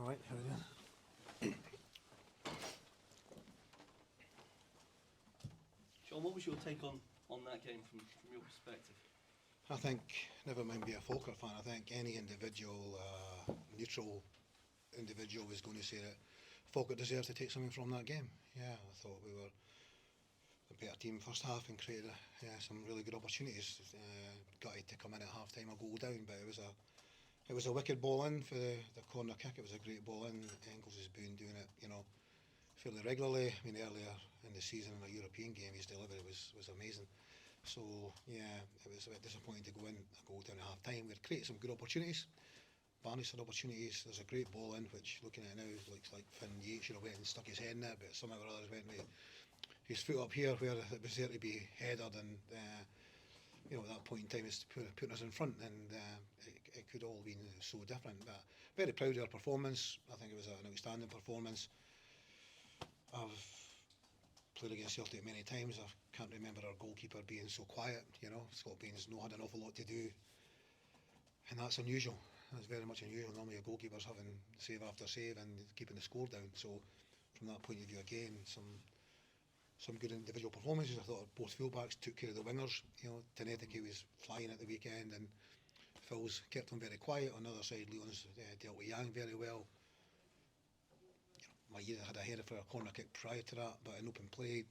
All right, how are you? John, what was your take on that game from your perspective? I think, never mind being a Falkirk fan, I think any individual, neutral individual was going to say that Falkirk deserves to take something from that game. Yeah, I thought we were a better team first half and created some really good opportunities. Gutted to come in at half time a goal down, but it was a wicked ball in for the corner kick. It was a great ball in. Engels has been doing it, fairly regularly. I mean, earlier in the season in a European game, his delivery was amazing. So yeah, it was a bit disappointing to go in a goal down at half time. We'd created some good opportunities. Barney's had opportunities. There's a great ball in, which looking at it now looks like Finn Yates should have went and stuck his head in it, but somehow or others went with his foot up here where it was there to be headed, and at that point in time it's putting us in front, and it could all been so different. But very proud of our performance. I think it was an outstanding performance. I've played against Celtic many times. I can't remember our goalkeeper being so quiet. Scott Bain's not had an awful lot to do, and that's unusual. That's very much unusual. Normally a goalkeeper's having save after save and keeping the score down. So from that point of view, again, some good individual performances. I thought both fullbacks took care of the wingers. Tenetike was flying at the weekend, and Phil's kept him very quiet. On the other side, Leon's dealt with Yang very well. Maeda had a header for a corner kick prior to that, but in open play,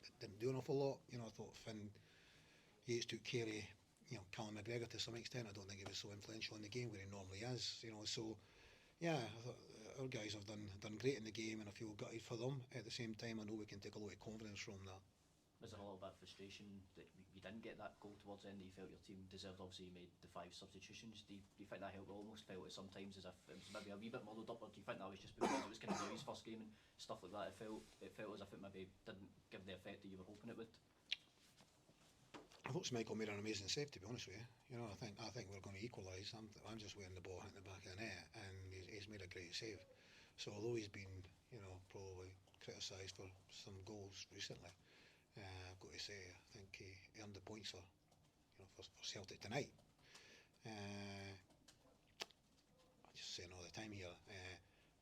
it didn't do an awful lot. I thought Finn Yates took care of Callum McGregor to some extent. I don't think he was so influential in the game where he normally is. So yeah, I thought our guys have done great in the game, and I feel gutted for them. At the same time, I know we can take a lot of confidence from that. Was there a little bit of frustration that you didn't get that goal towards the end, that you felt your team deserved? Obviously you made the 5 substitutions. Do you think that helped? I almost felt it sometimes as if it was maybe a wee bit muddled up, or do you think that was just because it was kind of Louis' first game and stuff like that? It felt as if it maybe didn't give the effect that you were hoping it would. I thought Schmeichel made an amazing save, to be honest with you. I think we're going to equalise. I'm just waiting the ball hitting the back of the net, and he's made a great save. So although he's been, probably criticised for some goals recently, I've got to say I think he earned the points for Celtic tonight. I just saying all the time here,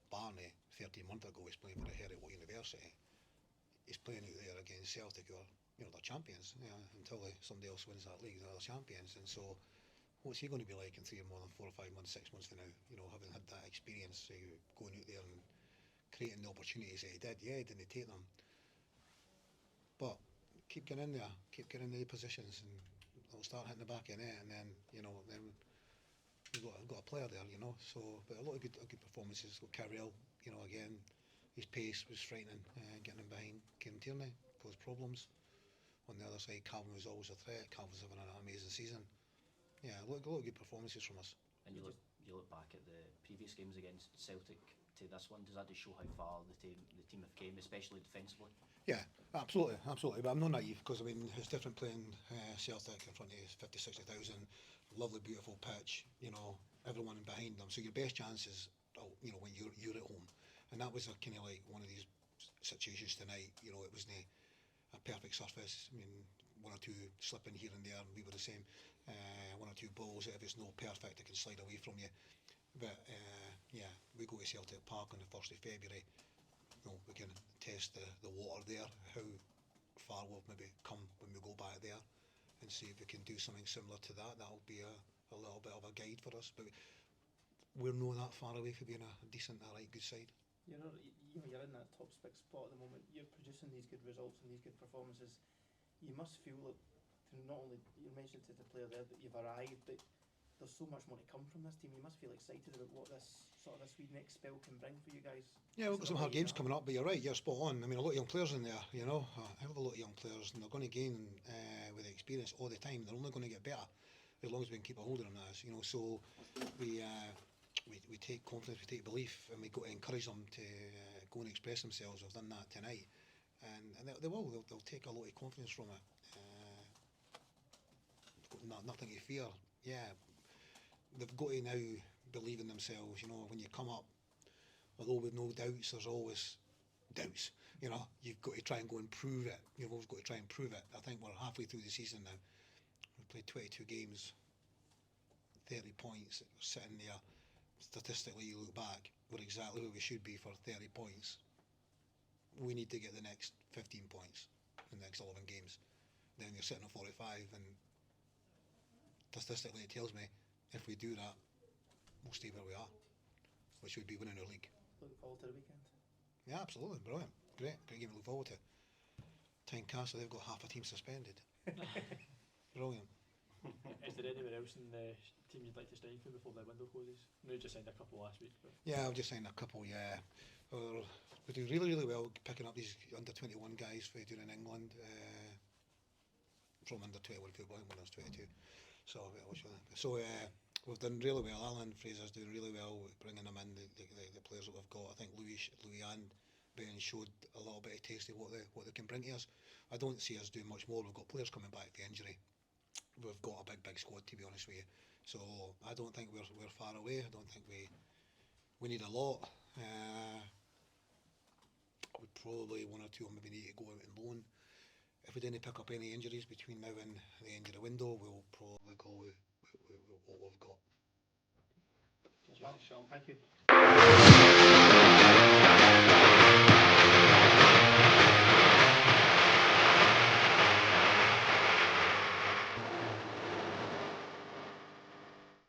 Barney 13 months ago was playing for the Hertford University. He's playing out there against Celtic, who are they're champions. Until somebody else wins that league, they're champions. And so, what's he going to be like in 4 or 5 months, 6 months from now? Having had that experience, going out there and creating the opportunities that he did. Yeah, he didn't take them, but keep getting in there, keep getting in the positions, and they'll start hitting the back of the net, and then then we've got a player there, So, but a lot of good performances. Carriel, again, his pace was frightening. Getting him behind Kieran Tierney caused problems. On the other side, Calvin was always a threat. Calvin's having an amazing season. Yeah, a lot of good performances from us. And you look back at the previous games against Celtic to this one. Does that just show how far the team have came, especially defensively? Yeah, absolutely. But I'm not naive, because it's different playing Celtic in front of 50, 60,000, lovely, beautiful pitch. Everyone behind them. So your best chance is, when you're at home, and that was kind of like one of these situations tonight. It wasn't a perfect surface. One or two slipping here and there, and we were the same. One or two balls, if it's not perfect, it can slide away from you. But yeah, we go to Celtic Park on the 1st of February. We can test the water there, how far we've maybe come when we go back there, and see if we can do something similar to that. That'll be a little bit of a guide for us. But we're not that far away from being a decent, good side. You're in that top 6 spot at the moment. You're producing these good results and these good performances. You must feel that not only, you mentioned to the player there that you've arrived, but there's so much more to come from this team. You must feel excited about what this wee next spell can bring for you guys. Yeah, we've got some hard games coming up, but you're right, you're spot on. A lot of young players in there, I have a lot of young players, and they're going to gain with the experience all the time. They're only going to get better as long as we can keep a hold of them now. So we take confidence, we take belief, and we go to encourage them to go and express themselves. We've done that tonight, and they will. They'll take a lot of confidence from it. Nothing to fear. Yeah, they've got to now believe in themselves. When you come up, although with no doubts, there's always doubts. You've got to try and go and prove it. You've always got to try and prove it. I think we're halfway through the season now. We've played 22 games, 30 points, sitting there statistically you look back, we're exactly where we should be for 30 points. We need to get the next 15 points in the next 11 games. Then you're sitting at 45, and statistically it tells me if we do that, we'll stay where we are, which would be winning the league. Looking forward to the weekend. Yeah, absolutely, brilliant, great game to look forward to. Tynecastle, they've got half a team suspended. Brilliant. Is there anywhere else in the team you'd like to strengthen before the window closes? I know you just signed a couple last week, but Yeah, I've just signed a couple. Yeah, we do really well picking up these under 21 guys for doing in England. From under 21 football when I was 22. So we've done really well. Alan Fraser's doing really well with bringing them in. The players that we've got. I think Louis and Ben showed a little bit of taste of what they can bring to us. I don't see us doing much more. We've got players coming back from injury. We've got a big squad, to be honest with you. So I don't think we're far away. I don't think we need a lot. We probably one or two maybe need to go out and loan. If we didn't pick up any injuries between now and the end of the window, we'll probably go with what we've got. Thank you.